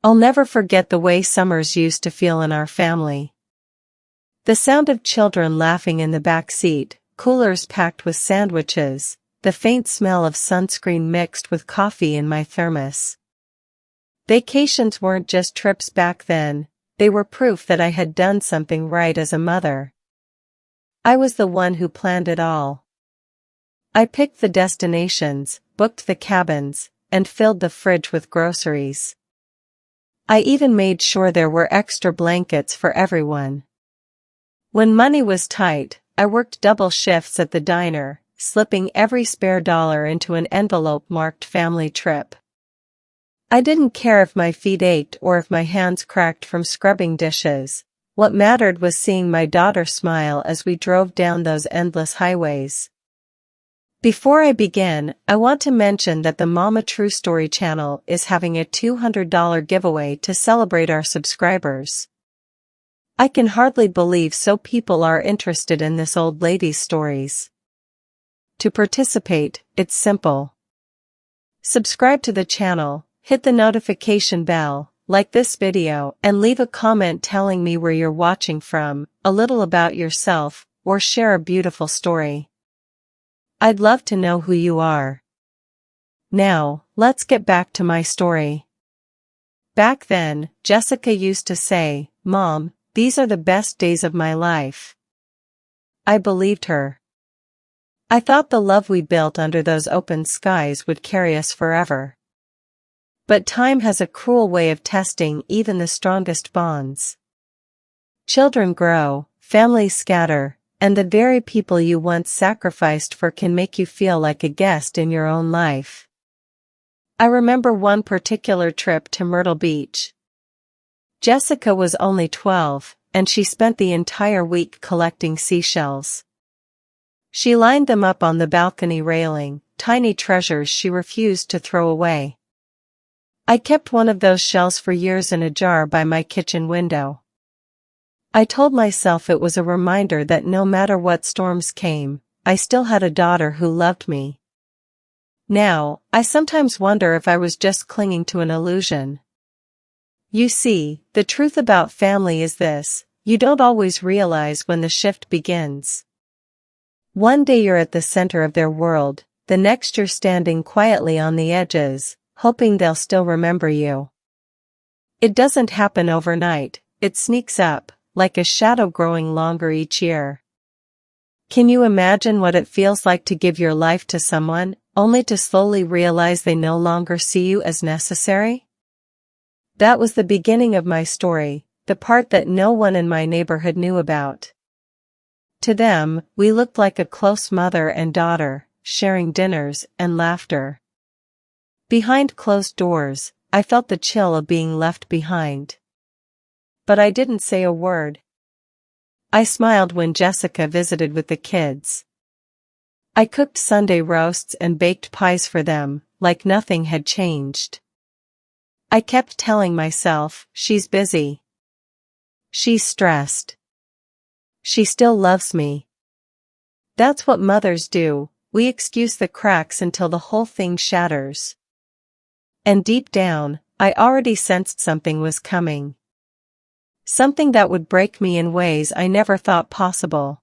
I'll never forget the way summers used to feel in our family. The sound of children laughing in the back seat, coolers packed with sandwiches, the faint smell of sunscreen mixed with coffee in my thermos. Vacations weren't just trips back then, they were proof that I had done something right as a mother. I was the one who planned it all. I picked the destinations, booked the cabins, and filled the fridge with groceries. I even made sure there were extra blankets for everyone. When money was tight, I worked double shifts at the diner, slipping every spare dollar into an envelope marked family trip. I didn't care if my feet ached or if my hands cracked from scrubbing dishes. What mattered was seeing my daughter smile as we drove down those endless highways. Before I begin, I want to mention that the Mama True Story channel is having a $200 giveaway to celebrate our subscribers. I can hardly believe so people are interested in this old lady's stories. To participate, it's simple. Subscribe to the channel, hit the notification bell, like this video, and leave a comment telling me where you're watching from, a little about yourself, or share a beautiful story. I'd love to know who you are. Now, let's get back to my story. Back then, Jessica used to say, "Mom, these are the best days of my life." I believed her. I thought the love we built under those open skies would carry us forever. But time has a cruel way of testing even the strongest bonds. Children grow, families scatter, and the very people you once sacrificed for can make you feel like a guest in your own life. I remember one particular trip to Myrtle Beach. Jessica was only 12, and she spent the entire week collecting seashells. She lined them up on the balcony railing, tiny treasures she refused to throw away. I kept one of those shells for years in a jar by my kitchen window. I told myself it was a reminder that no matter what storms came, I still had a daughter who loved me. Now, I sometimes wonder if I was just clinging to an illusion. You see, the truth about family is this: you don't always realize when the shift begins. One day you're at the center of their world, the next you're standing quietly on the edges, hoping they'll still remember you. It doesn't happen overnight, it sneaks up, like a shadow growing longer each year. Can you imagine what it feels like to give your life to someone, only to slowly realize they no longer see you as necessary? That was the beginning of my story, the part that no one in my neighborhood knew about. To them, we looked like a close mother and daughter, sharing dinners and laughter. Behind closed doors, I felt the chill of being left behind. But I didn't say a word. I smiled when Jessica visited with the kids. I cooked Sunday roasts and baked pies for them, like nothing had changed. I kept telling myself, she's busy. She's stressed. She still loves me. That's what mothers do, we excuse the cracks until the whole thing shatters. And deep down, I already sensed something was coming. Something that would break me in ways I never thought possible.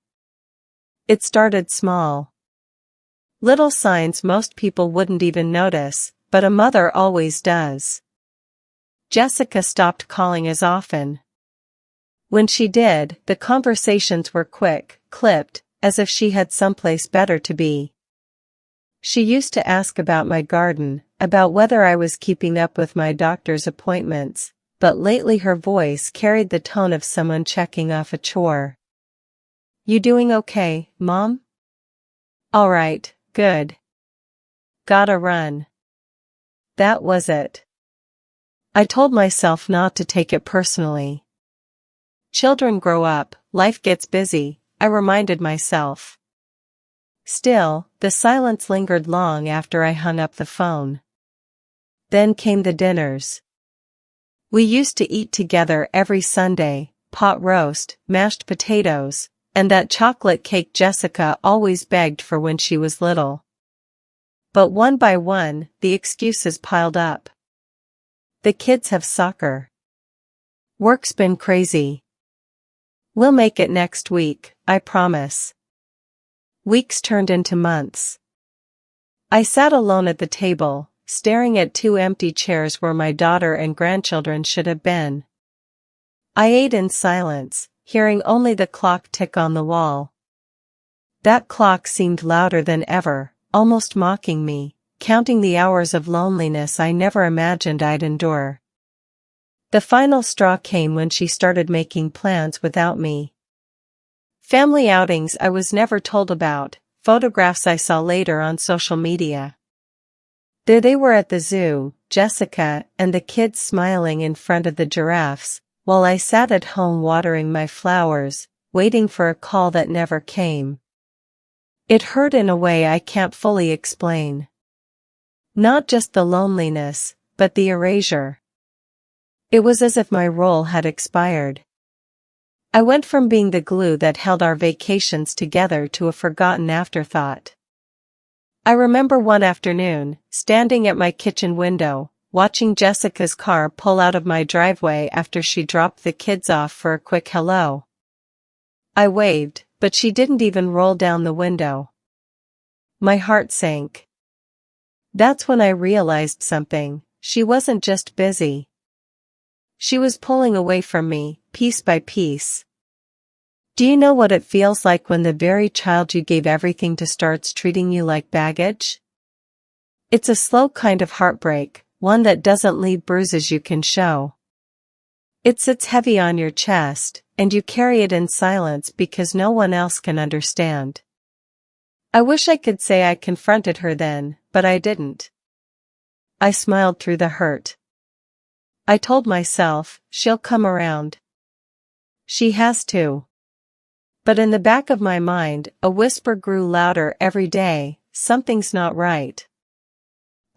It started small. Little signs most people wouldn't even notice, but a mother always does. Jessica stopped calling as often. When she did, the conversations were quick, clipped, as if she had someplace better to be. She used to ask about my garden, about whether I was keeping up with my doctor's appointments, but lately her voice carried the tone of someone checking off a chore. "You doing okay, Mom?" "All right, good. Gotta run." That was it. I told myself not to take it personally. Children grow up, life gets busy, I reminded myself. Still, the silence lingered long after I hung up the phone. Then came the dinners. We used to eat together every Sunday, pot roast, mashed potatoes, and that chocolate cake Jessica always begged for when she was little. But one by one, the excuses piled up. The kids have soccer. Work's been crazy. We'll make it next week, I promise. Weeks turned into months. I sat alone at the table, staring at two empty chairs where my daughter and grandchildren should have been. I ate in silence, hearing only the clock tick on the wall. That clock seemed louder than ever, almost mocking me, counting the hours of loneliness I never imagined I'd endure. The final straw came when she started making plans without me. Family outings I was never told about, photographs I saw later on social media. There they were at the zoo, Jessica and the kids smiling in front of the giraffes, while I sat at home watering my flowers, waiting for a call that never came. It hurt in a way I can't fully explain. Not just the loneliness, but the erasure. It was as if my role had expired. I went from being the glue that held our vacations together to a forgotten afterthought. I remember one afternoon, standing at my kitchen window, watching Jessica's car pull out of my driveway after she dropped the kids off for a quick hello. I waved, but she didn't even roll down the window. My heart sank. That's when I realized something. She wasn't just busy. She was pulling away from me, piece by piece. Do you know what it feels like when the very child you gave everything to starts treating you like baggage? It's a slow kind of heartbreak, one that doesn't leave bruises you can show. It sits heavy on your chest, and you carry it in silence because no one else can understand. I wish I could say I confronted her then, but I didn't. I smiled through the hurt. I told myself, she'll come around. She has to. But in the back of my mind, a whisper grew louder every day, something's not right.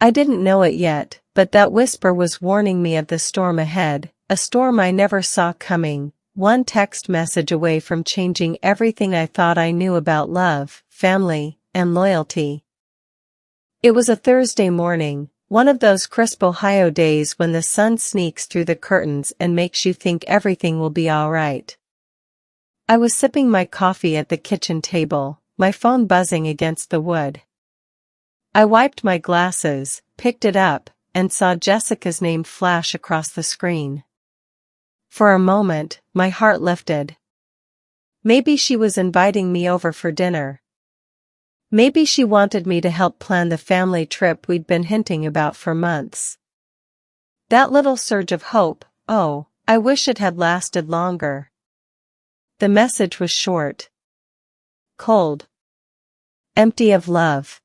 I didn't know it yet, but that whisper was warning me of the storm ahead, a storm I never saw coming, one text message away from changing everything I thought I knew about love, family, and loyalty. It was a Thursday morning, one of those crisp Ohio days when the sun sneaks through the curtains and makes you think everything will be all right. I was sipping my coffee at the kitchen table, my phone buzzing against the wood. I wiped my glasses, picked it up, and saw Jessica's name flash across the screen. For a moment, my heart lifted. Maybe she was inviting me over for dinner. Maybe she wanted me to help plan the family trip we'd been hinting about for months. That little surge of hope, oh, I wish it had lasted longer. The message was short. Cold. Empty of love.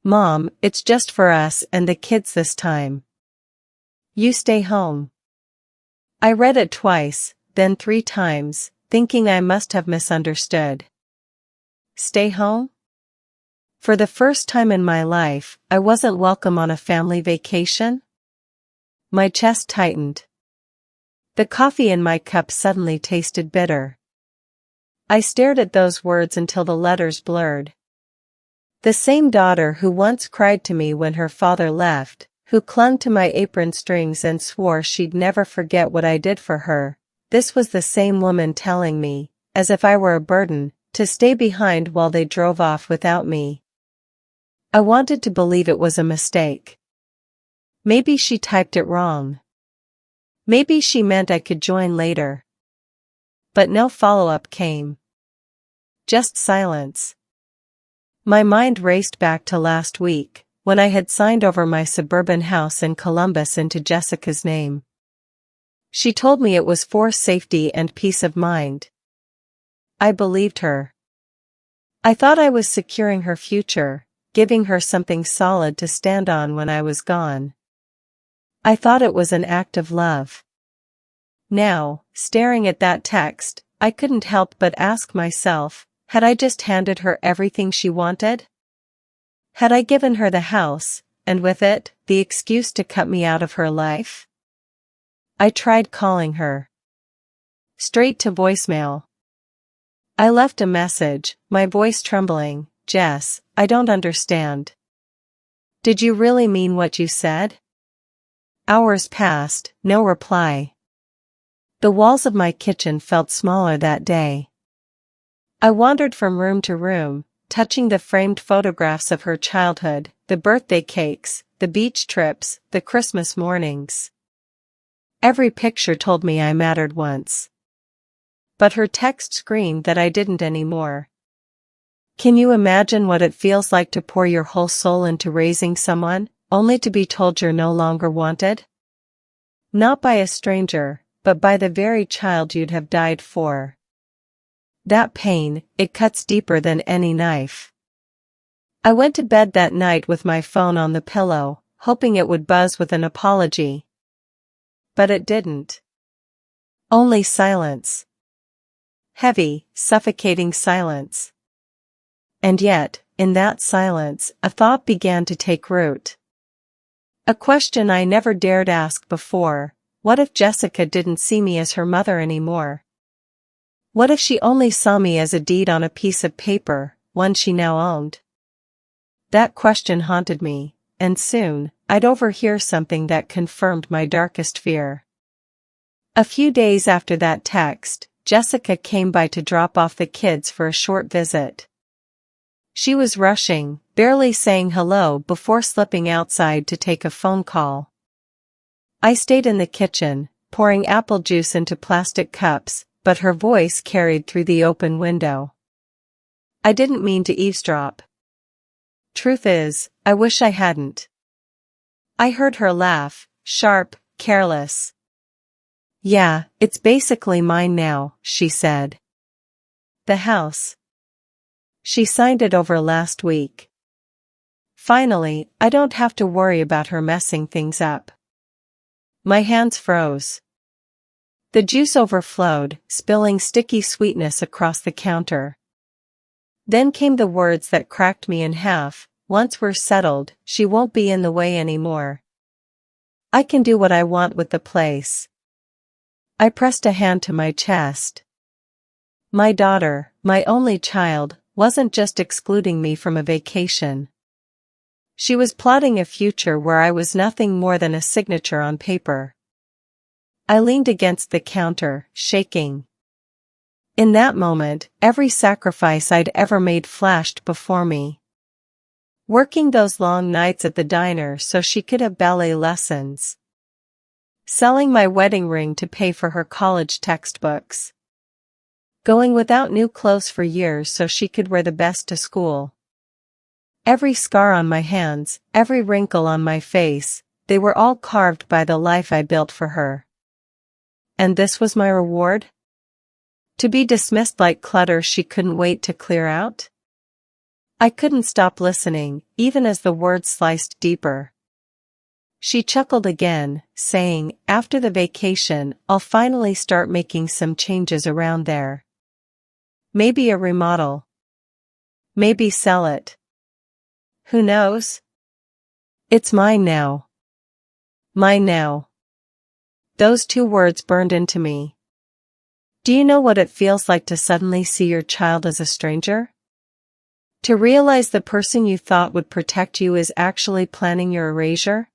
Mom, it's just for us and the kids this time. You stay home. I read it twice, then 3 times, thinking I must have misunderstood. Stay home? For the first time in my life, I wasn't welcome on a family vacation? My chest tightened. The coffee in my cup suddenly tasted bitter. I stared at those words until the letters blurred. The same daughter who once cried to me when her father left, who clung to my apron strings and swore she'd never forget what I did for her, this was the same woman telling me, as if I were a burden, to stay behind while they drove off without me. I wanted to believe it was a mistake. Maybe she typed it wrong. Maybe she meant I could join later. But no follow-up came. Just silence. My mind raced back to last week, when I had signed over my suburban house in Columbus into Jessica's name. She told me it was for safety and peace of mind. I believed her. I thought I was securing her future, giving her something solid to stand on when I was gone. I thought it was an act of love. Now, staring at that text, I couldn't help but ask myself, had I just handed her everything she wanted? Had I given her the house, and with it, the excuse to cut me out of her life? I tried calling her. Straight to voicemail. I left a message, my voice trembling. Jess, I don't understand. Did you really mean what you said? Hours passed, no reply. The walls of my kitchen felt smaller that day. I wandered from room to room, touching the framed photographs of her childhood, the birthday cakes, the beach trips, the Christmas mornings. Every picture told me I mattered once. But her text screamed that I didn't anymore. Can you imagine what it feels like to pour your whole soul into raising someone, only to be told you're no longer wanted? Not by a stranger, but by the very child you'd have died for. That pain, it cuts deeper than any knife. I went to bed that night with my phone on the pillow, hoping it would buzz with an apology. But it didn't. Only silence. Heavy, suffocating silence. And yet, in that silence, a thought began to take root. A question I never dared ask before: what if Jessica didn't see me as her mother anymore? What if she only saw me as a deed on a piece of paper, one she now owned? That question haunted me, and soon, I'd overhear something that confirmed my darkest fear. A few days after that text, Jessica came by to drop off the kids for a short visit. She was rushing, barely saying hello before slipping outside to take a phone call. I stayed in the kitchen, pouring apple juice into plastic cups, but her voice carried through the open window. I didn't mean to eavesdrop. Truth is, I wish I hadn't. I heard her laugh, sharp, careless. "Yeah, it's basically mine now," she said. "The house. She signed it over last week. Finally, I don't have to worry about her messing things up." My hands froze. The juice overflowed, spilling sticky sweetness across the counter. Then came the words that cracked me in half: "Once we're settled, she won't be in the way anymore. I can do what I want with the place." I pressed a hand to my chest. My daughter, my only child, wasn't just excluding me from a vacation. She was plotting a future where I was nothing more than a signature on paper. I leaned against the counter, shaking. In that moment, every sacrifice I'd ever made flashed before me. Working those long nights at the diner so she could have ballet lessons. Selling my wedding ring to pay for her college textbooks. Going without new clothes for years so she could wear the best to school. Every scar on my hands, every wrinkle on my face, they were all carved by the life I built for her. And this was my reward? To be dismissed like clutter she couldn't wait to clear out? I couldn't stop listening, even as the words sliced deeper. She chuckled again, saying, "After the vacation, I'll finally start making some changes around there. Maybe a remodel. Maybe sell it. Who knows? It's mine now. Mine now." Those two words burned into me. Do you know what it feels like to suddenly see your child as a stranger? To realize the person you thought would protect you is actually planning your erasure?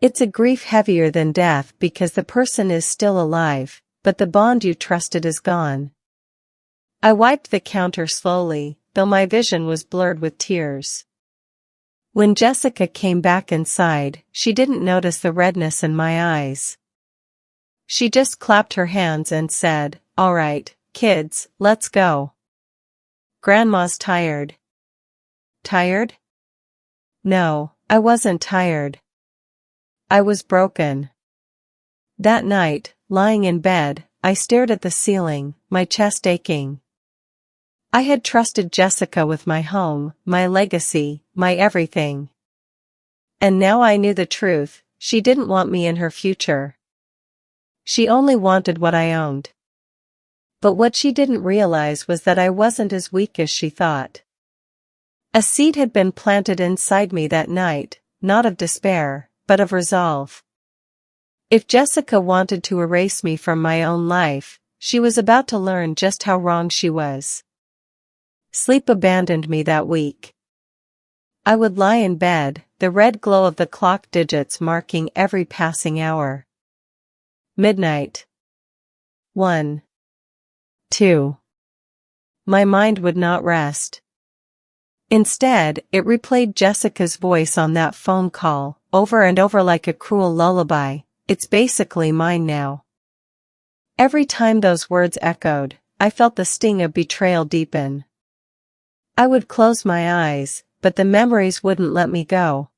It's a grief heavier than death because the person is still alive, but the bond you trusted is gone. I wiped the counter slowly, though my vision was blurred with tears. When Jessica came back inside, she didn't notice the redness in my eyes. She just clapped her hands and said, "All right, kids, let's go. Grandma's tired." Tired? No, I wasn't tired. I was broken. That night, lying in bed, I stared at the ceiling, my chest aching. I had trusted Jessica with my home, my legacy, my everything. And now I knew the truth: she didn't want me in her future. She only wanted what I owned. But what she didn't realize was that I wasn't as weak as she thought. A seed had been planted inside me that night, not of despair, but of resolve. If Jessica wanted to erase me from my own life, she was about to learn just how wrong she was. Sleep abandoned me that week. I would lie in bed, the red glow of the clock digits marking every passing hour. Midnight. 1. 2. My mind would not rest. Instead, it replayed Jessica's voice on that phone call, over and over like a cruel lullaby. It's basically mine now. Every time those words echoed, I felt the sting of betrayal deepen. I would close my eyes, but the memories wouldn't let me go.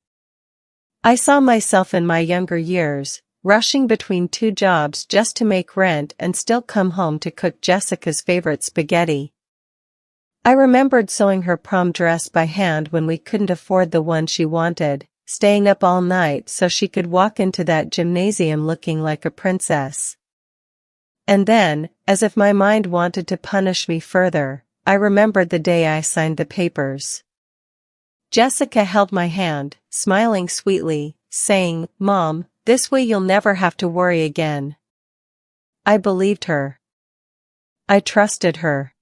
I saw myself in my younger years, rushing between 2 jobs just to make rent and still come home to cook Jessica's favorite spaghetti. I remembered sewing her prom dress by hand when we couldn't afford the one she wanted, staying up all night so she could walk into that gymnasium looking like a princess. And then, as if my mind wanted to punish me further, I remembered the day I signed the papers. Jessica held my hand, smiling sweetly, saying, "Mom, this way you'll never have to worry again." I believed her. I trusted her.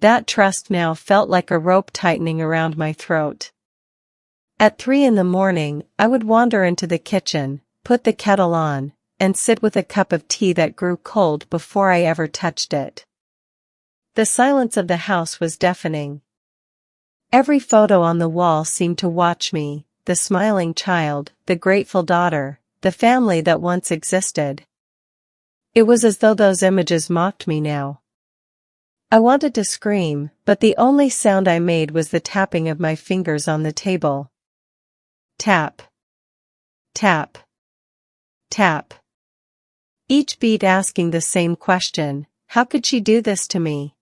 That trust now felt like a rope tightening around my throat. At 3 in the morning, I would wander into the kitchen, put the kettle on, and sit with a cup of tea that grew cold before I ever touched it. The silence of the house was deafening. Every photo on the wall seemed to watch me, the smiling child, the grateful daughter, the family that once existed. It was as though those images mocked me now. I wanted to scream, but the only sound I made was the tapping of my fingers on the table. Tap. Tap. Tap. Each beat asking the same question, how could she do this to me?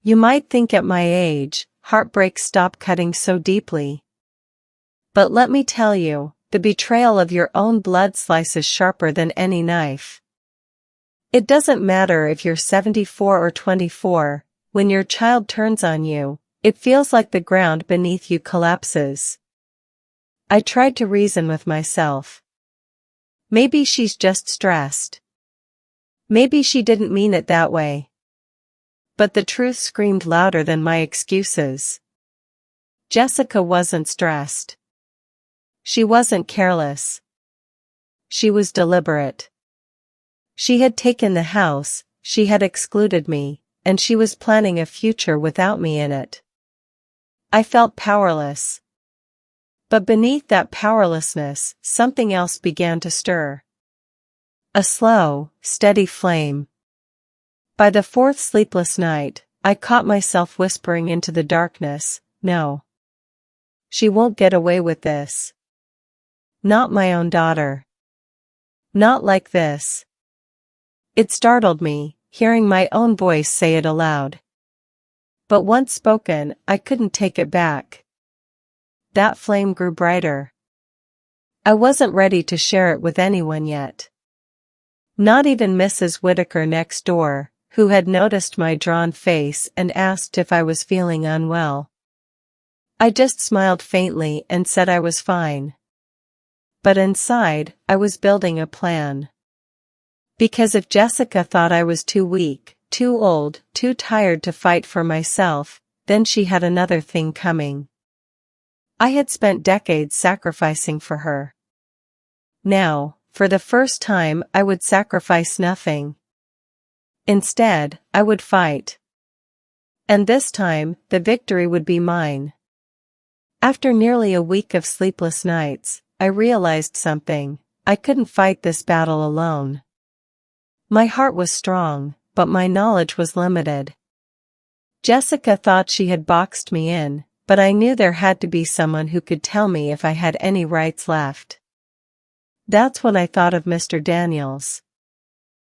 You might think at my age, heartbreaks stop cutting so deeply. But let me tell you, the betrayal of your own blood slices sharper than any knife. It doesn't matter if you're 74 or 24, when your child turns on you, it feels like the ground beneath you collapses. I tried to reason with myself. Maybe she's just stressed. Maybe she didn't mean it that way. But the truth screamed louder than my excuses. Jessica wasn't stressed. She wasn't careless. She was deliberate. She had taken the house, she had excluded me, and she was planning a future without me in it. I felt powerless. But beneath that powerlessness, something else began to stir. A slow, steady flame. By the 4th sleepless night, I caught myself whispering into the darkness, "No. She won't get away with this. Not my own daughter. Not like this." It startled me, hearing my own voice say it aloud. But once spoken, I couldn't take it back. That flame grew brighter. I wasn't ready to share it with anyone yet. Not even Mrs. Whitaker next door, who had noticed my drawn face and asked if I was feeling unwell. I just smiled faintly and said I was fine. But inside, I was building a plan. Because if Jessica thought I was too weak, too old, too tired to fight for myself, then she had another thing coming. I had spent decades sacrificing for her. Now, for the first time, I would sacrifice nothing. Instead, I would fight. And this time, the victory would be mine. After nearly a week of sleepless nights, I realized something. I couldn't fight this battle alone. My heart was strong, but my knowledge was limited. Jessica thought she had boxed me in, but I knew there had to be someone who could tell me if I had any rights left. That's when I thought of Mr. Daniels.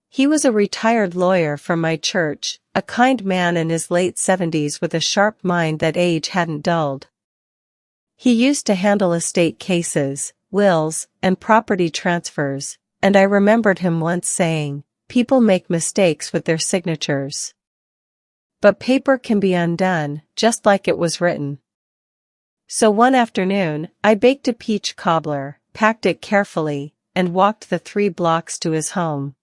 He was a retired lawyer from my church, a kind man in his late 70s with a sharp mind that age hadn't dulled. He used to handle estate cases, wills, and property transfers, and I remembered him once saying, "People make mistakes with their signatures. But paper can be undone, just like it was written." So one afternoon, I baked a peach cobbler, packed it carefully, and walked the 3 blocks to his home.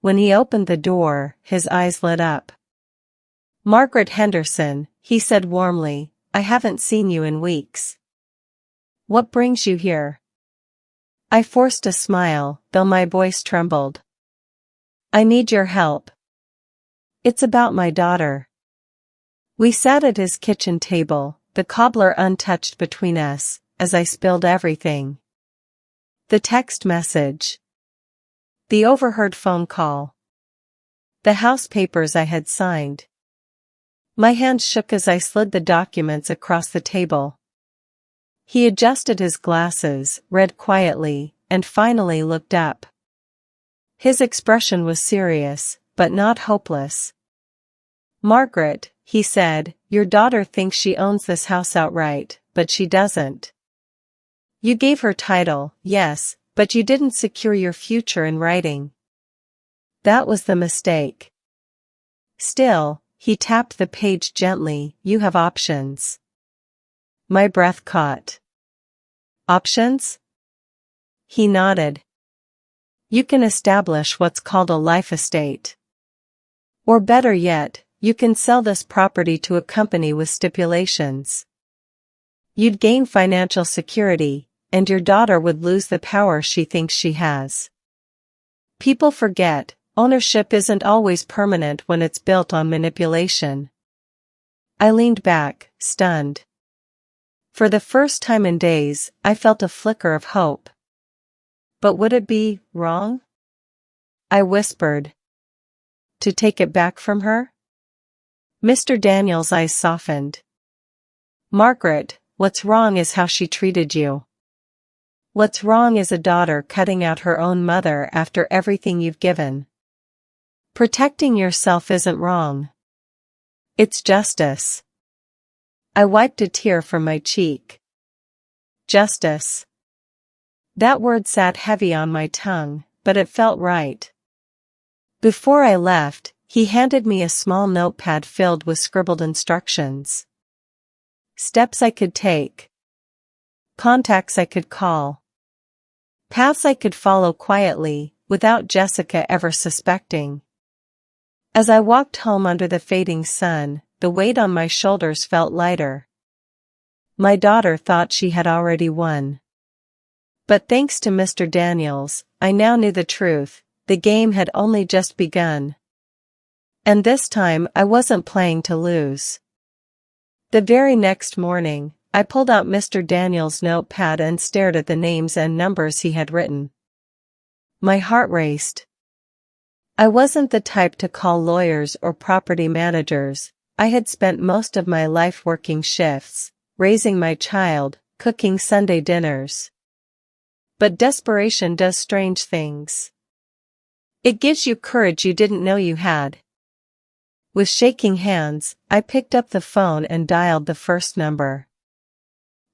When he opened the door, his eyes lit up. "Margaret Henderson," he said warmly, I haven't seen you in weeks. What brings you here? I forced a smile, though my voice trembled. I need your help. It's about my daughter. We sat at his kitchen table, the cobbler untouched between us, as I spilled everything. The text message. The overheard phone call. The house papers I had signed. My hand shook as I slid the documents across the table. He adjusted his glasses, read quietly, and finally looked up. His expression was serious, but not hopeless. Margaret, he said, your daughter thinks she owns this house outright, but she doesn't. You gave her title, yes, but you didn't secure your future in writing. That was the mistake. Still, he tapped the page gently, you have options. My breath caught. Options? He nodded. You can establish what's called a life estate. Or better yet, you can sell this property to a company with stipulations. You'd gain financial security, and your daughter would lose the power she thinks she has. People forget, ownership isn't always permanent when it's built on manipulation. I leaned back, stunned. For the first time in days, I felt a flicker of hope. But would it be wrong? I whispered. To take it back from her? Mr. Daniels' eyes softened. Margaret, what's wrong is how she treated you. What's wrong is a daughter cutting out her own mother after everything you've given. Protecting yourself isn't wrong. It's justice. I wiped a tear from my cheek. Justice. That word sat heavy on my tongue, but it felt right. Before I left, he handed me a small notepad filled with scribbled instructions. Steps I could take. Contacts I could call. Paths I could follow quietly, without Jessica ever suspecting. As I walked home under the fading sun, the weight on my shoulders felt lighter. My daughter thought she had already won. But thanks to Mr. Daniels, I now knew the truth, the game had only just begun. And this time I wasn't playing to lose. The very next morning, I pulled out Mr. Daniels' notepad and stared at the names and numbers he had written. My heart raced. I wasn't the type to call lawyers or property managers. I had spent most of my life working shifts, raising my child, cooking Sunday dinners. But desperation does strange things. It gives you courage you didn't know you had. With shaking hands, I picked up the phone and dialed the first number.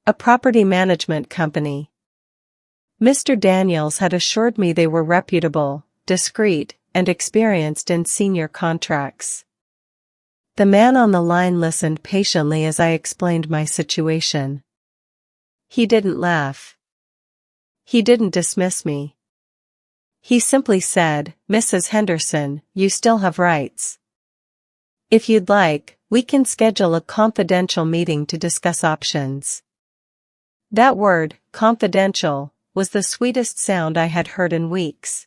A property management company. Mr. Daniels had assured me they were reputable, discreet, and experienced in senior contracts. The man on the line listened patiently as I explained my situation. He didn't laugh. He didn't dismiss me. He simply said, Mrs. Henderson, you still have rights. If you'd like, we can schedule a confidential meeting to discuss options. That word, confidential, was the sweetest sound I had heard in weeks.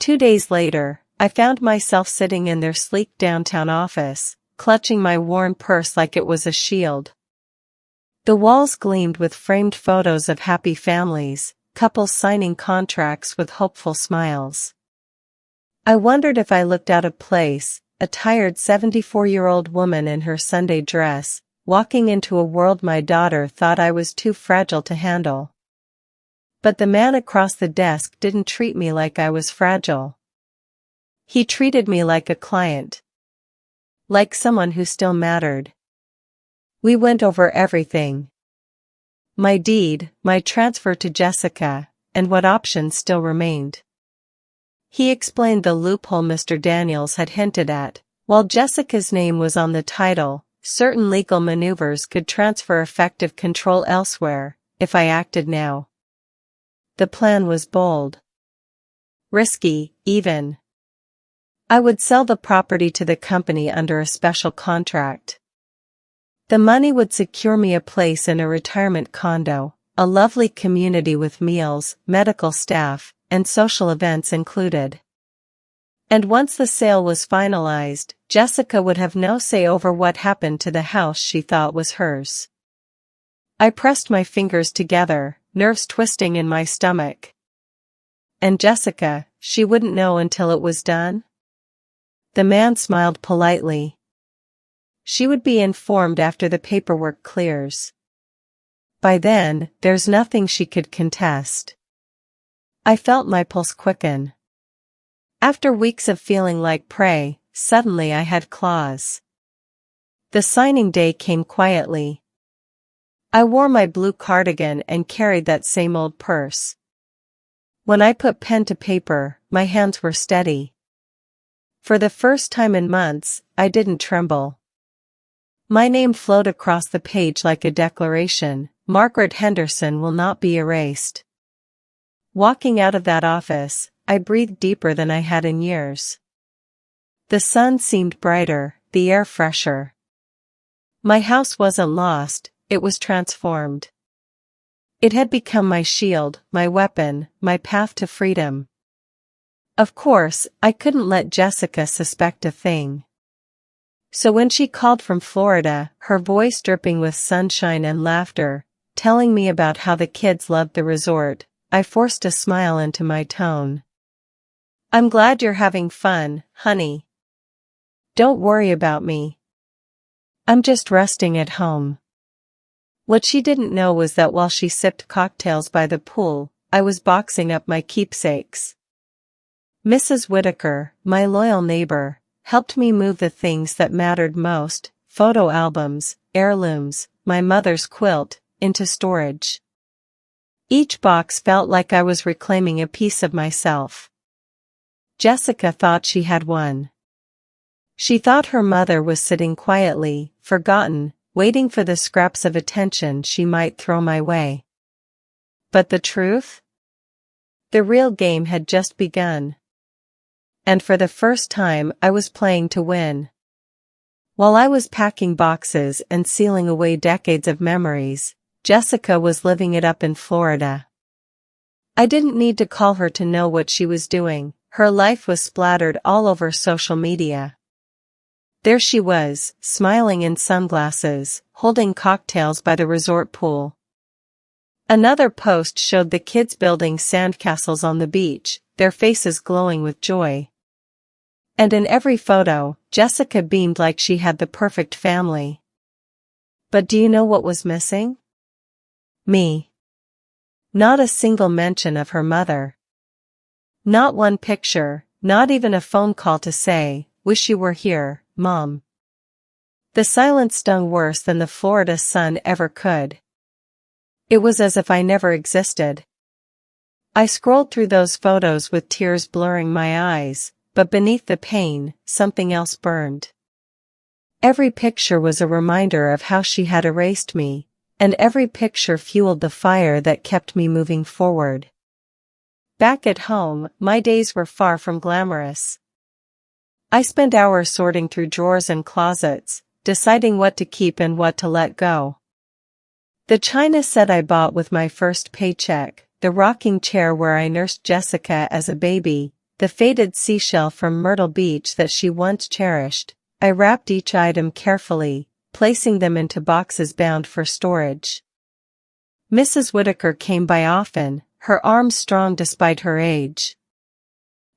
2 days later, I found myself sitting in their sleek downtown office, clutching my worn purse like it was a shield. The walls gleamed with framed photos of happy families, couples signing contracts with hopeful smiles. I wondered if I looked out of place, a tired 74-year-old woman in her Sunday dress, walking into a world my daughter thought I was too fragile to handle. But the man across the desk didn't treat me like I was fragile. He treated me like a client. Like someone who still mattered. We went over everything. My deed, my transfer to Jessica, and what options still remained. He explained the loophole Mr. Daniels had hinted at. While Jessica's name was on the title, certain legal maneuvers could transfer effective control elsewhere, if I acted now. The plan was bold. Risky, even. I would sell the property to the company under a special contract. The money would secure me a place in a retirement condo, a lovely community with meals, medical staff, and social events included. And once the sale was finalized, Jessica would have no say over what happened to the house she thought was hers. I pressed my fingers together, nerves twisting in my stomach. And Jessica, she wouldn't know until it was done? The man smiled politely. She would be informed after the paperwork clears. By then, there's nothing she could contest. I felt my pulse quicken. After weeks of feeling like prey, suddenly I had claws. The signing day came quietly. I wore my blue cardigan and carried that same old purse. When I put pen to paper, my hands were steady. For the first time in months, I didn't tremble. My name flowed across the page like a declaration: Margaret Henderson will not be erased. Walking out of that office, I breathed deeper than I had in years. The sun seemed brighter, the air fresher. My house wasn't lost, it was transformed. It had become my shield, my weapon, my path to freedom. Of course, I couldn't let Jessica suspect a thing. So when she called from Florida, her voice dripping with sunshine and laughter, telling me about how the kids loved the resort, I forced a smile into my tone. I'm glad you're having fun, honey. Don't worry about me. I'm just resting at home. What she didn't know was that while she sipped cocktails by the pool, I was boxing up my keepsakes. Mrs. Whitaker, my loyal neighbor, helped me move the things that mattered most, photo albums, heirlooms, my mother's quilt, into storage. Each box felt like I was reclaiming a piece of myself. Jessica thought she had won. She thought her mother was sitting quietly, forgotten, waiting for the scraps of attention she might throw my way. But the truth? The real game had just begun. And for the first time I was playing to win. While I was packing boxes and sealing away decades of memories, Jessica was living it up in Florida. I didn't need to call her to know what she was doing. Her life was splattered all over social media. There she was, smiling in sunglasses, holding cocktails by the resort pool. Another post showed the kids building sandcastles on the beach, their faces glowing with joy. And in every photo, Jessica beamed like she had the perfect family. But do you know what was missing? Me. Not a single mention of her mother. Not one picture, not even a phone call to say, "Wish you were here, Mom." The silence stung worse than the Florida sun ever could. It was as if I never existed. I scrolled through those photos with tears blurring my eyes, but beneath the pain, something else burned. Every picture was a reminder of how she had erased me, and every picture fueled the fire that kept me moving forward. Back at home, my days were far from glamorous. I spent hours sorting through drawers and closets, deciding what to keep and what to let go. The china set I bought with my first paycheck, the rocking chair where I nursed Jessica as a baby, the faded seashell from Myrtle Beach that she once cherished, I wrapped each item carefully, placing them into boxes bound for storage. Mrs. Whitaker came by often, her arms strong despite her age.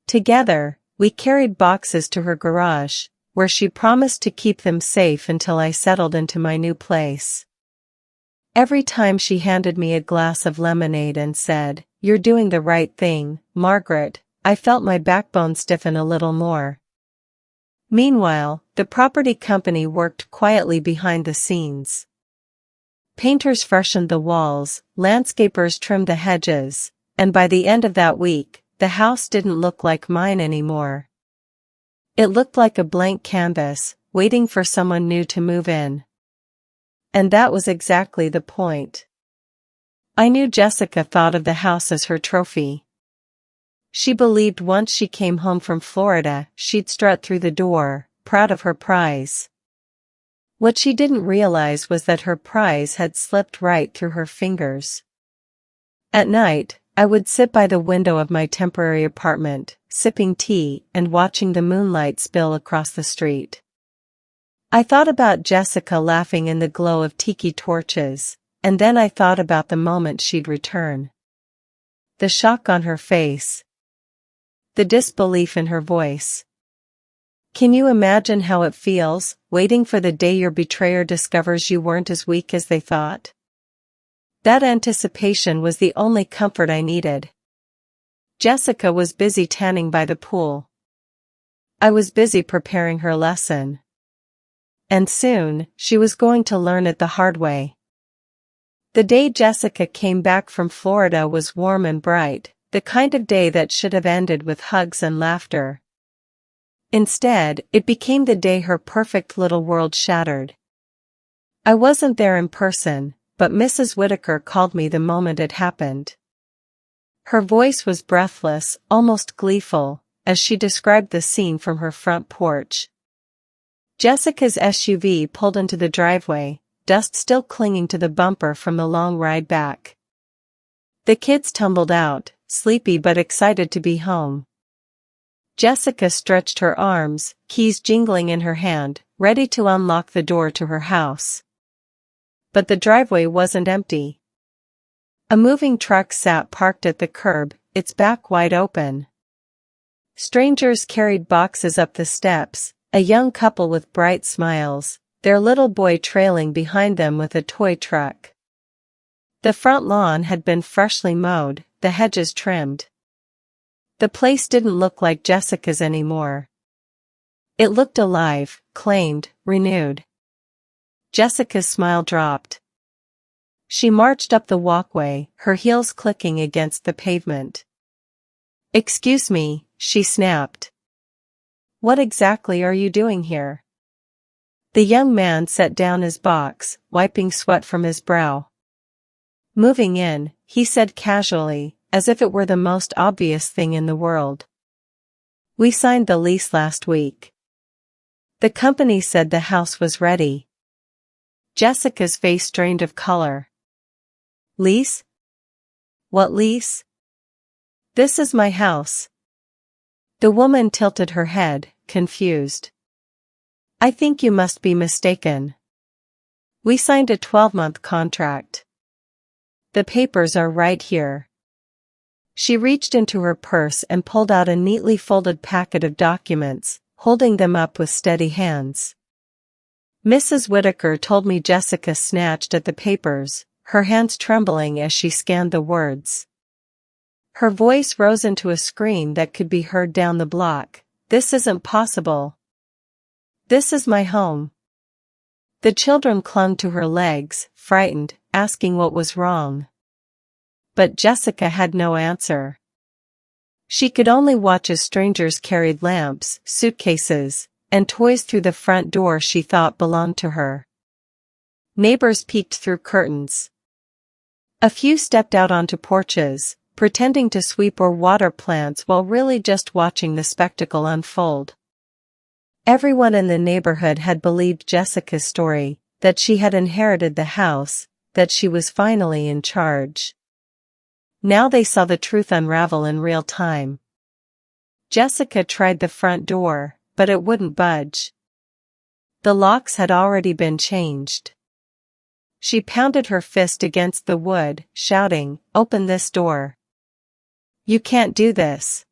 Together, we carried boxes to her garage, where she promised to keep them safe until I settled into my new place. Every time she handed me a glass of lemonade and said, "You're doing the right thing, Margaret," I felt my backbone stiffen a little more. Meanwhile, the property company worked quietly behind the scenes. Painters freshened the walls, landscapers trimmed the hedges, and by the end of that week, the house didn't look like mine anymore. It looked like a blank canvas, waiting for someone new to move in. And that was exactly the point. I knew Jessica thought of the house as her trophy. She believed once she came home from Florida, she'd strut through the door, proud of her prize. What she didn't realize was that her prize had slipped right through her fingers. At night, I would sit by the window of my temporary apartment, sipping tea and watching the moonlight spill across the street. I thought about Jessica laughing in the glow of tiki torches, and then I thought about the moment she'd return. The shock on her face. The disbelief in her voice. Can you imagine how it feels, waiting for the day your betrayer discovers you weren't as weak as they thought? That anticipation was the only comfort I needed. Jessica was busy tanning by the pool. I was busy preparing her lesson. And soon, she was going to learn it the hard way. The day Jessica came back from Florida was warm and bright, the kind of day that should have ended with hugs and laughter. Instead, it became the day her perfect little world shattered. I wasn't there in person, but Mrs. Whitaker called me the moment it happened. Her voice was breathless, almost gleeful, as she described the scene from her front porch. Jessica's SUV pulled into the driveway, dust still clinging to the bumper from the long ride back. The kids tumbled out, sleepy but excited to be home. Jessica stretched her arms, keys jingling in her hand, ready to unlock the door to her house. But the driveway wasn't empty. A moving truck sat parked at the curb, its back wide open. Strangers carried boxes up the steps, a young couple with bright smiles, their little boy trailing behind them with a toy truck. The front lawn had been freshly mowed, the hedges trimmed. The place didn't look like Jessica's anymore. It looked alive, claimed, renewed. Jessica's smile dropped. She marched up the walkway, her heels clicking against the pavement. "Excuse me," she snapped. "What exactly are you doing here?" The young man set down his box, wiping sweat from his brow. "Moving in," he said casually, as if it were the most obvious thing in the world. "We signed the lease last week. The company said the house was ready." Jessica's face drained of color. "Lease? What lease?" "This is my house." The woman tilted her head, confused. "I think you must be mistaken. We signed a 12-month contract. The papers are right here." She reached into her purse and pulled out a neatly folded packet of documents, holding them up with steady hands. Mrs. Whitaker told me Jessica snatched at the papers, her hands trembling as she scanned the words. Her voice rose into a scream that could be heard down the block. "This isn't possible. This is my home." The children clung to her legs, frightened, asking what was wrong. But Jessica had no answer. She could only watch as strangers carried lamps, suitcases, and toys through the front door she thought belonged to her. Neighbors peeked through curtains. A few stepped out onto porches, pretending to sweep or water plants while really just watching the spectacle unfold. Everyone in the neighborhood had believed Jessica's story, that she had inherited the house, that she was finally in charge. Now they saw the truth unravel in real time. Jessica tried the front door, but it wouldn't budge. The locks had already been changed. She pounded her fist against the wood, shouting, "Open this door. You can't do this."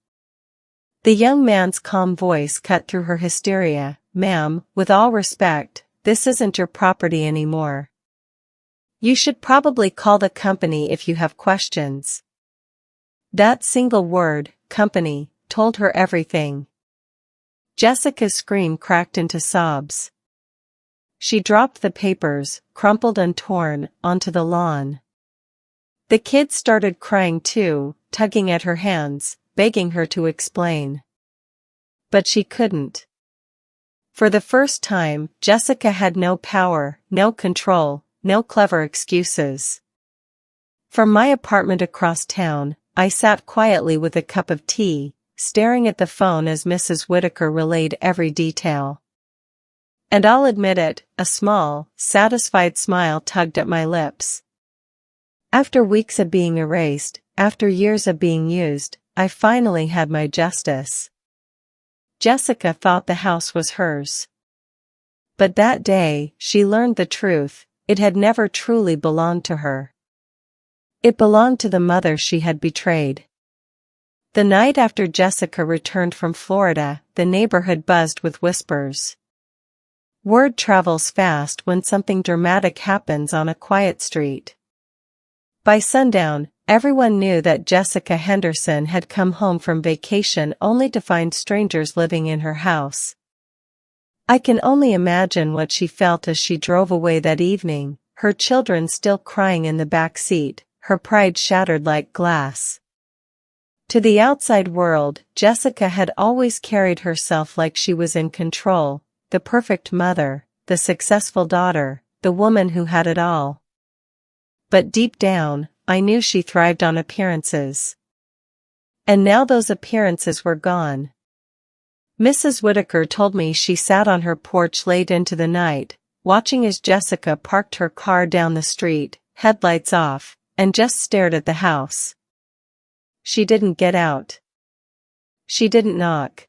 The young man's calm voice cut through her hysteria. "Ma'am, with all respect, this isn't your property anymore. You should probably call the company if you have questions." That single word, company, told her everything. Jessica's scream cracked into sobs. She dropped the papers, crumpled and torn, onto the lawn. The kids started crying too, tugging at her hands, begging her to explain. But she couldn't. For the first time, Jessica had no power, no control, no clever excuses. From my apartment across town, I sat quietly with a cup of tea, staring at the phone as Mrs. Whitaker relayed every detail. And I'll admit it, a small, satisfied smile tugged at my lips. After weeks of being erased, after years of being used, I finally had my justice. Jessica thought the house was hers. But that day, she learned the truth, it had never truly belonged to her. It belonged to the mother she had betrayed. The night after Jessica returned from Florida, the neighborhood buzzed with whispers. Word travels fast when something dramatic happens on a quiet street. By sundown, everyone knew that Jessica Henderson had come home from vacation only to find strangers living in her house. I can only imagine what she felt as she drove away that evening, her children still crying in the back seat, her pride shattered like glass. To the outside world, Jessica had always carried herself like she was in control, the perfect mother, the successful daughter, the woman who had it all. But deep down, I knew she thrived on appearances. And now those appearances were gone. Mrs. Whitaker told me she sat on her porch late into the night, watching as Jessica parked her car down the street, headlights off, and just stared at the house. She didn't get out. She didn't knock.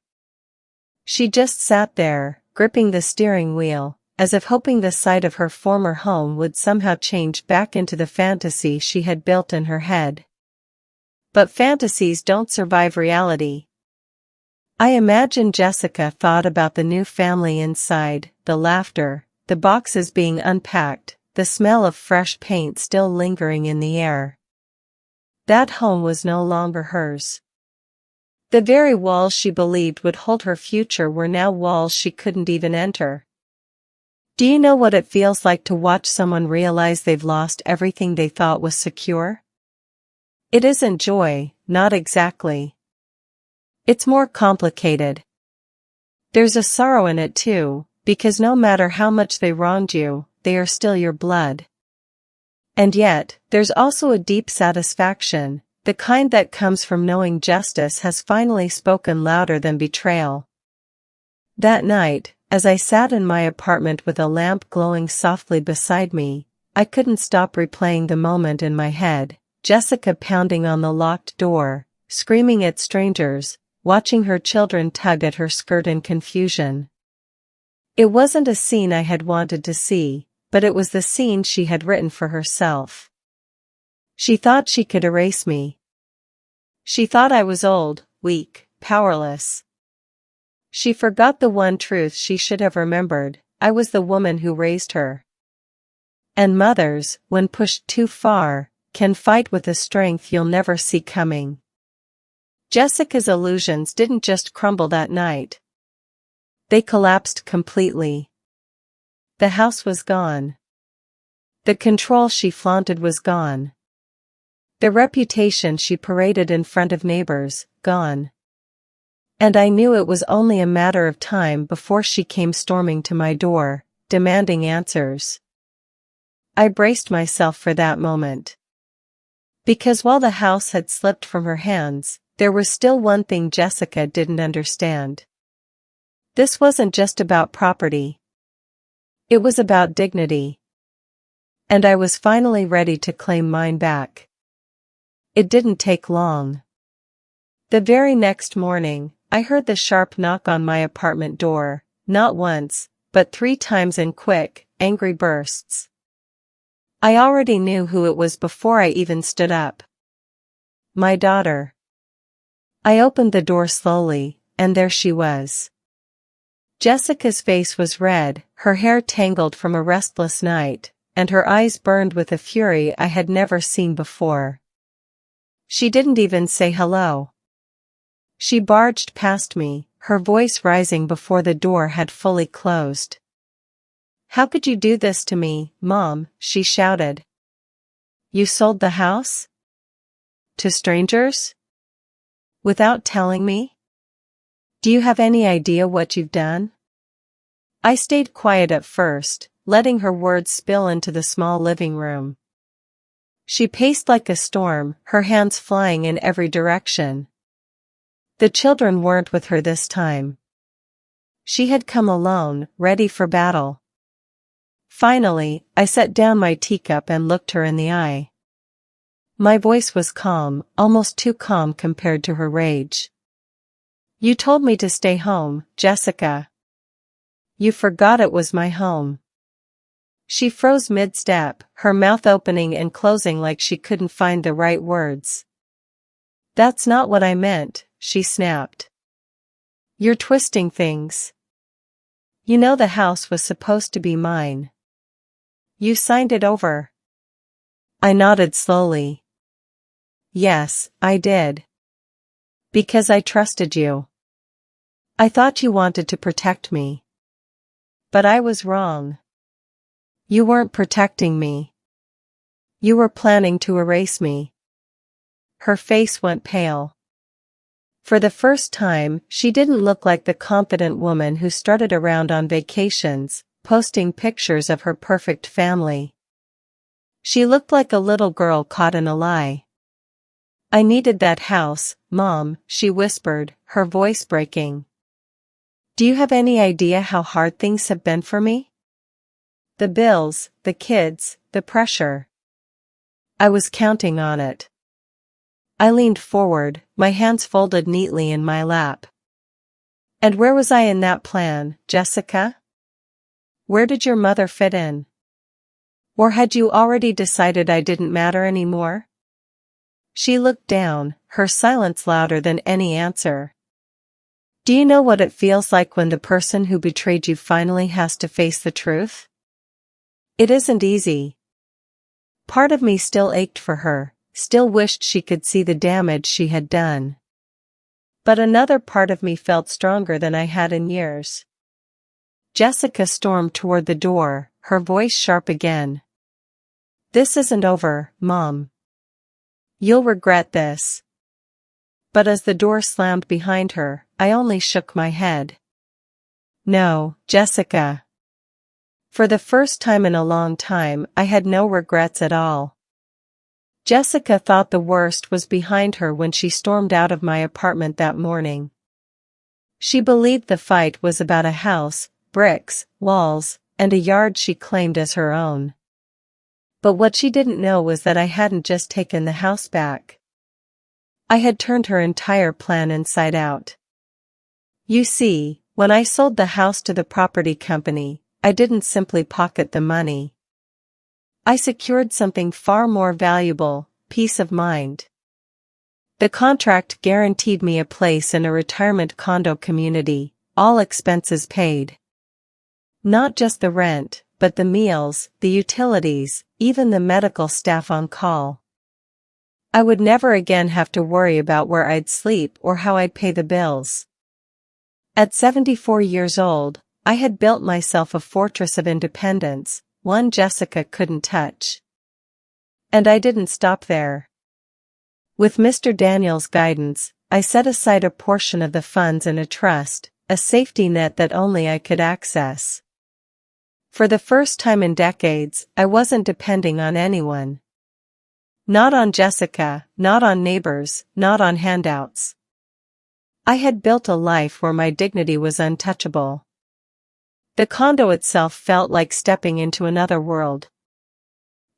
She just sat there, gripping the steering wheel, as if hoping the sight of her former home would somehow change back into the fantasy she had built in her head. But fantasies don't survive reality. I imagine Jessica thought about the new family inside, the laughter, the boxes being unpacked, the smell of fresh paint still lingering in the air. That home was no longer hers. The very walls she believed would hold her future were now walls she couldn't even enter. Do you know what it feels like to watch someone realize they've lost everything they thought was secure? It isn't joy, not exactly. It's more complicated. There's a sorrow in it too, because no matter how much they wronged you, they are still your blood. And yet, there's also a deep satisfaction, the kind that comes from knowing justice has finally spoken louder than betrayal. That night, as I sat in my apartment with a lamp glowing softly beside me, I couldn't stop replaying the moment in my head, Jessica pounding on the locked door, screaming at strangers, watching her children tug at her skirt in confusion. It wasn't a scene I had wanted to see, but it was the scene she had written for herself. She thought she could erase me. She thought I was old, weak, powerless. She forgot the one truth she should have remembered, I was the woman who raised her. And mothers, when pushed too far, can fight with a strength you'll never see coming. Jessica's illusions didn't just crumble that night. They collapsed completely. The house was gone. The control she flaunted was gone. The reputation she paraded in front of neighbors, gone. And I knew it was only a matter of time before she came storming to my door, demanding answers. I braced myself for that moment. Because while the house had slipped from her hands, there was still one thing Jessica didn't understand. This wasn't just about property. It was about dignity. And I was finally ready to claim mine back. It didn't take long. The very next morning, I heard the sharp knock on my apartment door, not once, but 3 times in quick, angry bursts. I already knew who it was before I even stood up. My daughter. I opened the door slowly, and there she was. Jessica's face was red, her hair tangled from a restless night, and her eyes burned with a fury I had never seen before. She didn't even say hello. She barged past me, her voice rising before the door had fully closed. "How could you do this to me, Mom?" she shouted. "You sold the house? To strangers? Without telling me? Do you have any idea what you've done?" I stayed quiet at first, letting her words spill into the small living room. She paced like a storm, her hands flying in every direction. The children weren't with her this time. She had come alone, ready for battle. Finally, I set down my teacup and looked her in the eye. My voice was calm, almost too calm compared to her rage. "You told me to stay home, Jessica. You forgot it was my home." She froze mid-step, her mouth opening and closing like she couldn't find the right words. "That's not what I meant," she snapped. "You're twisting things. You know the house was supposed to be mine. You signed it over." I nodded slowly. "Yes, I did. Because I trusted you. I thought you wanted to protect me. But I was wrong. You weren't protecting me. You were planning to erase me." Her face went pale. For the first time, she didn't look like the confident woman who strutted around on vacations, posting pictures of her perfect family. She looked like a little girl caught in a lie. "I needed that house, Mom," she whispered, her voice breaking. "Do you have any idea how hard things have been for me? The bills, the kids, the pressure. I was counting on it." I leaned forward, my hands folded neatly in my lap. "And where was I in that plan, Jessica? Where did your mother fit in? Or had you already decided I didn't matter anymore?" She looked down, her silence louder than any answer. "Do you know what it feels like when the person who betrayed you finally has to face the truth? It isn't easy." Part of me still ached for her, still wished she could see the damage she had done. But another part of me felt stronger than I had in years. Jessica stormed toward the door, her voice sharp again. "This isn't over, Mom. You'll regret this." But as the door slammed behind her, I only shook my head. "No, Jessica." For the first time in a long time, I had no regrets at all. Jessica thought the worst was behind her when she stormed out of my apartment that morning. She believed the fight was about a house, bricks, walls, and a yard she claimed as her own. But what she didn't know was that I hadn't just taken the house back. I had turned her entire plan inside out. You see, when I sold the house to the property company, I didn't simply pocket the money. I secured something far more valuable, peace of mind. The contract guaranteed me a place in a retirement condo community, all expenses paid. Not just the rent, but the meals, the utilities, even the medical staff on call. I would never again have to worry about where I'd sleep or how I'd pay the bills. At 74 years old, I had built myself a fortress of independence, one Jessica couldn't touch. And I didn't stop there. With Mr. Daniel's guidance, I set aside a portion of the funds in a trust, a safety net that only I could access. For the first time in decades, I wasn't depending on anyone. Not on Jessica, not on neighbors, not on handouts. I had built a life where my dignity was untouchable. The condo itself felt like stepping into another world.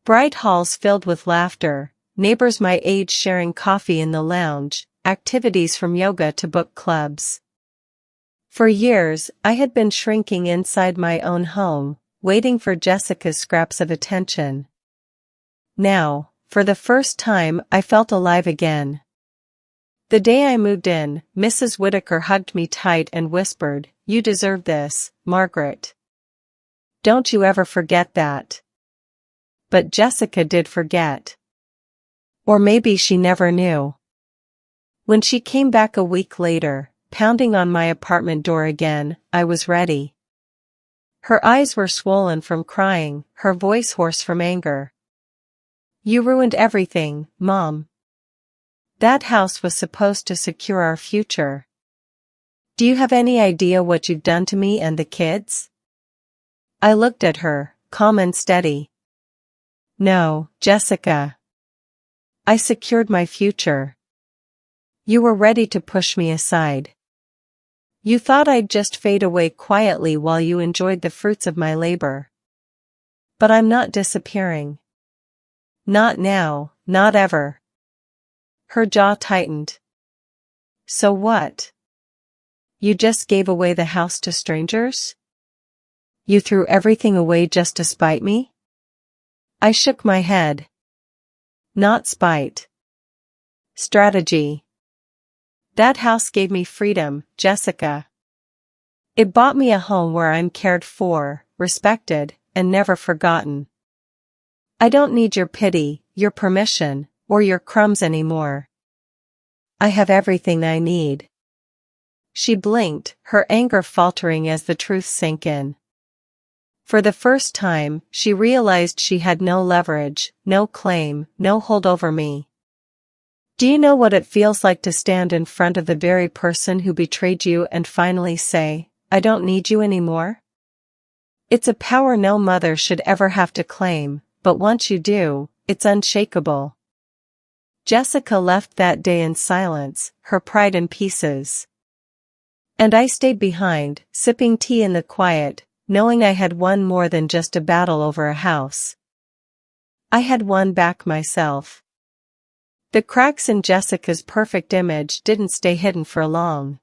Bright halls filled with laughter, neighbors my age sharing coffee in the lounge, activities from yoga to book clubs. For years, I had been shrinking inside my own home, waiting for Jessica's scraps of attention. Now, for the first time, I felt alive again. The day I moved in, Mrs. Whitaker hugged me tight and whispered, "You deserve this, Margaret. Don't you ever forget that." But Jessica did forget. Or maybe she never knew. When she came back a week later, pounding on my apartment door again, I was ready. Her eyes were swollen from crying, her voice hoarse from anger. "You ruined everything, Mom. That house was supposed to secure our future. Do you have any idea what you've done to me and the kids?" I looked at her, calm and steady. "No, Jessica. I secured my future. You were ready to push me aside. You thought I'd just fade away quietly while you enjoyed the fruits of my labor. But I'm not disappearing. Not now, not ever. Her jaw tightened. So what? You just gave away the house to strangers? You threw everything away just to spite me? I shook my head. Not spite. Strategy. That house gave me freedom, Jessica. It bought me a home where I'm cared for, respected, and never forgotten. I don't need your pity, your permission, or your crumbs anymore. I have everything I need. She blinked, her anger faltering as the truth sank in. For the first time, she realized she had no leverage, no claim, no hold over me. Do you know what it feels like to stand in front of the very person who betrayed you and finally say, I don't need you anymore? It's a power no mother should ever have to claim, but once you do, it's unshakable. Jessica left that day in silence, her pride in pieces. And I stayed behind, sipping tea in the quiet, knowing I had won more than just a battle over a house. I had won back myself. The cracks in Jessica's perfect image didn't stay hidden for long.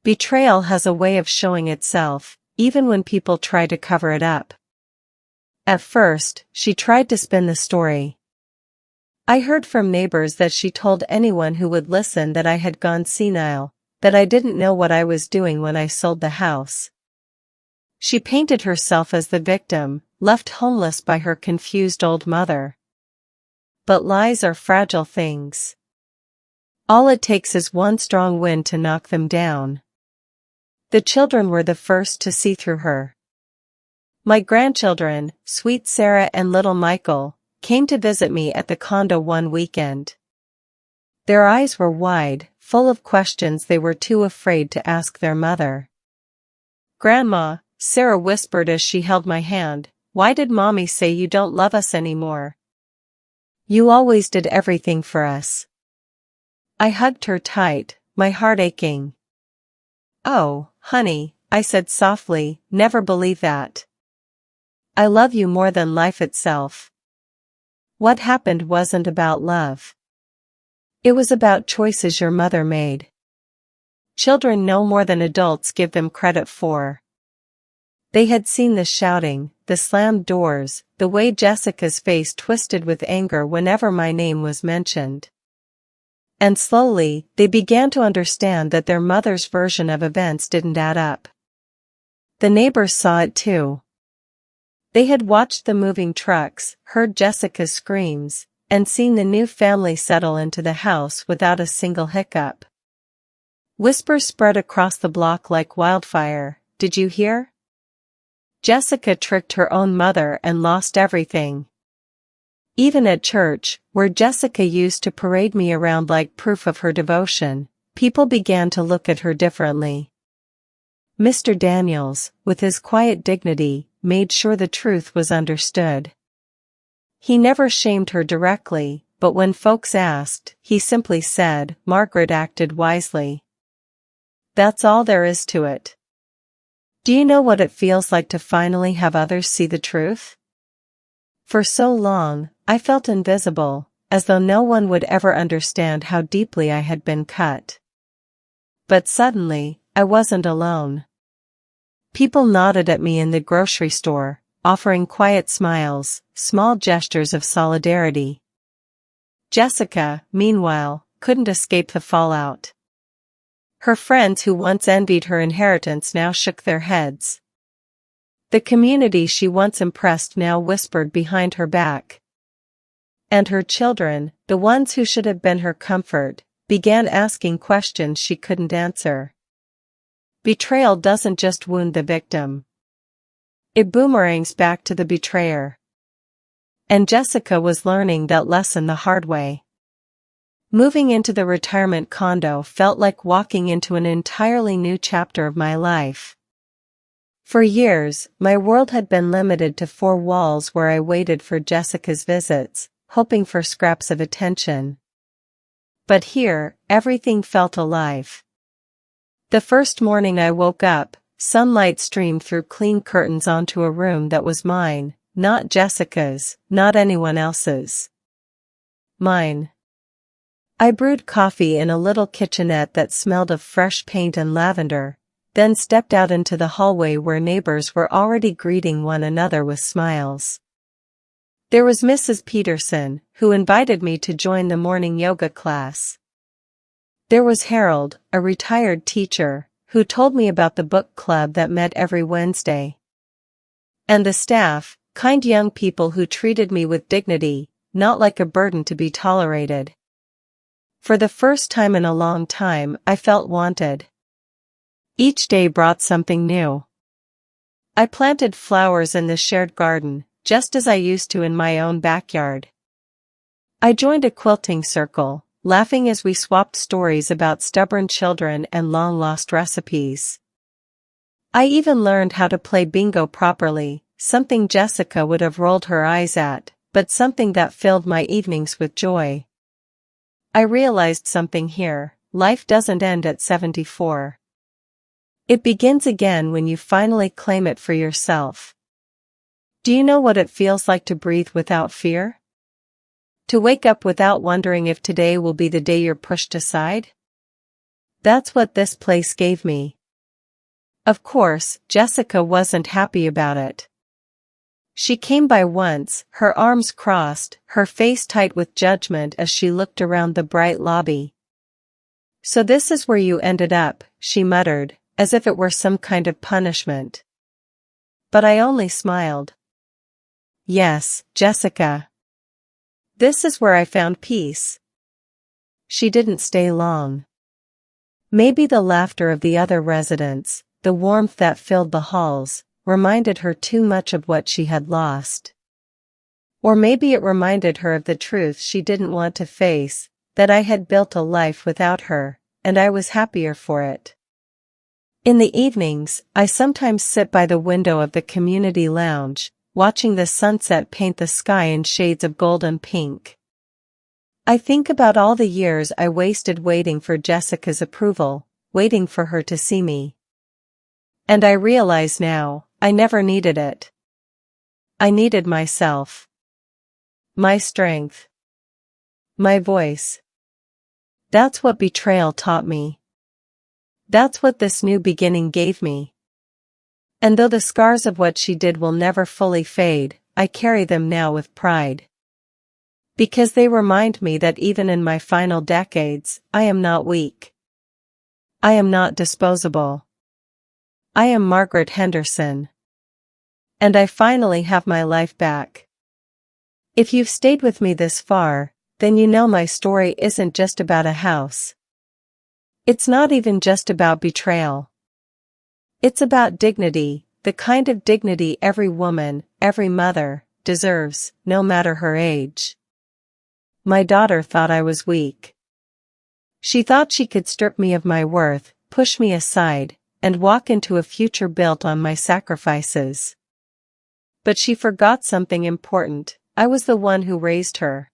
Betrayal has a way of showing itself, even when people try to cover it up. At first, she tried to spin the story. I heard from neighbors that she told anyone who would listen that I had gone senile, that I didn't know what I was doing when I sold the house. She painted herself as the victim, left homeless by her confused old mother. But lies are fragile things. All it takes is one strong wind to knock them down. The children were the first to see through her. My grandchildren, sweet Sarah and little Michael, came to visit me at the condo one weekend. Their eyes were wide, full of questions they were too afraid to ask their mother. Grandma, Sarah whispered as she held my hand, why did Mommy say you don't love us anymore? You always did everything for us. I hugged her tight, my heart aching. Oh, honey, I said softly, never believe that. I love you more than life itself. What happened wasn't about love. It was about choices your mother made. Children know more than adults give them credit for. They had seen the shouting, the slammed doors, the way Jessica's face twisted with anger whenever my name was mentioned. And slowly, they began to understand that their mother's version of events didn't add up. The neighbors saw it too. They had watched the moving trucks, heard Jessica's screams, and seen the new family settle into the house without a single hiccup. Whispers spread across the block like wildfire, did you hear? Jessica tricked her own mother and lost everything. Even at church, where Jessica used to parade me around like proof of her devotion, people began to look at her differently. Mr. Daniels, with his quiet dignity, made sure the truth was understood. He never shamed her directly, but when folks asked, he simply said, Margaret acted wisely. That's all there is to it. Do you know what it feels like to finally have others see the truth? For so long, I felt invisible, as though no one would ever understand how deeply I had been cut. But suddenly, I wasn't alone. People nodded at me in the grocery store, offering quiet smiles, small gestures of solidarity. Jessica, meanwhile, couldn't escape the fallout. Her friends who once envied her inheritance now shook their heads. The community she once impressed now whispered behind her back. And her children, the ones who should have been her comfort, began asking questions she couldn't answer. Betrayal doesn't just wound the victim. It boomerangs back to the betrayer. And Jessica was learning that lesson the hard way. Moving into the retirement condo felt like walking into an entirely new chapter of my life. For years, my world had been limited to four walls where I waited for Jessica's visits, hoping for scraps of attention. But here, everything felt alive. The first morning I woke up, sunlight streamed through clean curtains onto a room that was mine, not Jessica's, not anyone else's. Mine. I brewed coffee in a little kitchenette that smelled of fresh paint and lavender, then stepped out into the hallway where neighbors were already greeting one another with smiles. There was Mrs. Peterson, who invited me to join the morning yoga class. There was Harold, a retired teacher, who told me about the book club that met every Wednesday. And the staff, kind young people who treated me with dignity, not like a burden to be tolerated. For the first time in a long time, I felt wanted. Each day brought something new. I planted flowers in the shared garden, just as I used to in my own backyard. I joined a quilting circle, laughing as we swapped stories about stubborn children and long-lost recipes. I even learned how to play bingo properly, something Jessica would have rolled her eyes at, but something that filled my evenings with joy. I realized something here: life doesn't end at 74. It begins again when you finally claim it for yourself. Do you know what it feels like to breathe without fear? To wake up without wondering if today will be the day you're pushed aside? That's what this place gave me. Of course, Jessica wasn't happy about it. She came by once, her arms crossed, her face tight with judgment as she looked around the bright lobby. "So this is where you ended up," she muttered, as if it were some kind of punishment. But I only smiled. "Yes, Jessica. This is where I found peace." She didn't stay long. Maybe the laughter of the other residents, the warmth that filled the halls, reminded her too much of what she had lost. Or maybe it reminded her of the truth she didn't want to face, that I had built a life without her, and I was happier for it. In the evenings, I sometimes sit by the window of the community lounge, watching the sunset paint the sky in shades of gold and pink. I think about all the years I wasted waiting for Jessica's approval, waiting for her to see me. And I realize now, I never needed it. I needed myself. My strength. My voice. That's what betrayal taught me. That's what this new beginning gave me. And though the scars of what she did will never fully fade, I carry them now with pride. Because they remind me that even in my final decades, I am not weak. I am not disposable. I am Margaret Henderson. And I finally have my life back. If you've stayed with me this far, then you know my story isn't just about a house. It's not even just about betrayal. It's about dignity, the kind of dignity every woman, every mother, deserves, no matter her age. My daughter thought I was weak. She thought she could strip me of my worth, push me aside, and walk into a future built on my sacrifices. But she forgot something important: I was the one who raised her.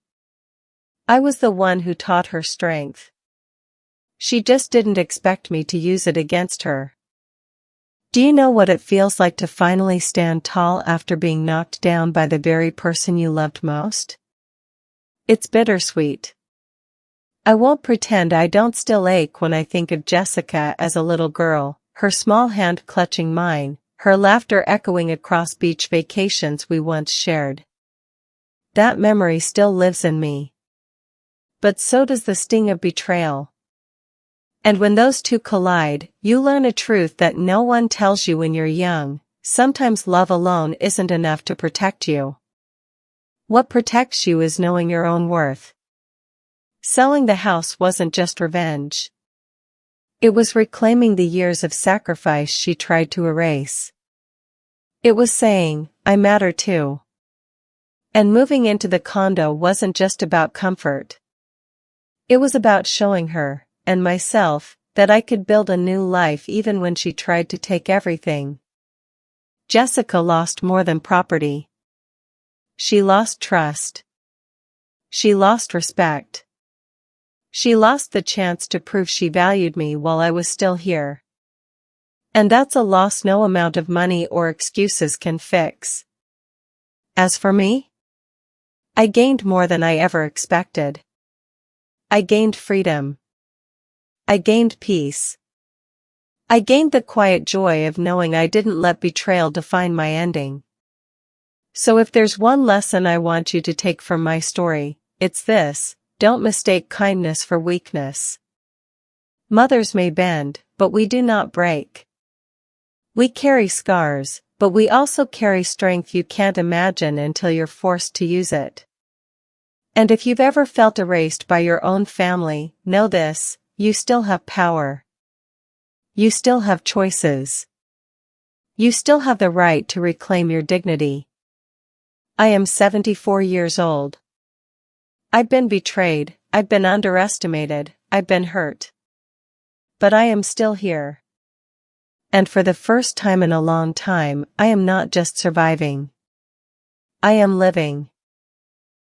I was the one who taught her strength. She just didn't expect me to use it against her. Do you know what it feels like to finally stand tall after being knocked down by the very person you loved most? It's bittersweet. I won't pretend I don't still ache when I think of Jessica as a little girl, her small hand clutching mine, her laughter echoing across beach vacations we once shared. That memory still lives in me. But so does the sting of betrayal. And when those two collide, you learn a truth that no one tells you when you're young: sometimes love alone isn't enough to protect you. What protects you is knowing your own worth. Selling the house wasn't just revenge. It was reclaiming the years of sacrifice she tried to erase. It was saying, I matter too. And moving into the condo wasn't just about comfort. It was about showing her, and myself, that I could build a new life even when she tried to take everything. Jessica lost more than property. She lost trust. She lost respect. She lost the chance to prove she valued me while I was still here. And that's a loss no amount of money or excuses can fix. As for me, I gained more than I ever expected. I gained freedom. I gained peace. I gained the quiet joy of knowing I didn't let betrayal define my ending. So if there's one lesson I want you to take from my story, it's this: don't mistake kindness for weakness. Mothers may bend, but we do not break. We carry scars, but we also carry strength you can't imagine until you're forced to use it. And if you've ever felt erased by your own family, know this: you still have power. You still have choices. You still have the right to reclaim your dignity. I am 74 years old. I've been betrayed, I've been underestimated, I've been hurt. But I am still here. And for the first time in a long time, I am not just surviving. I am living.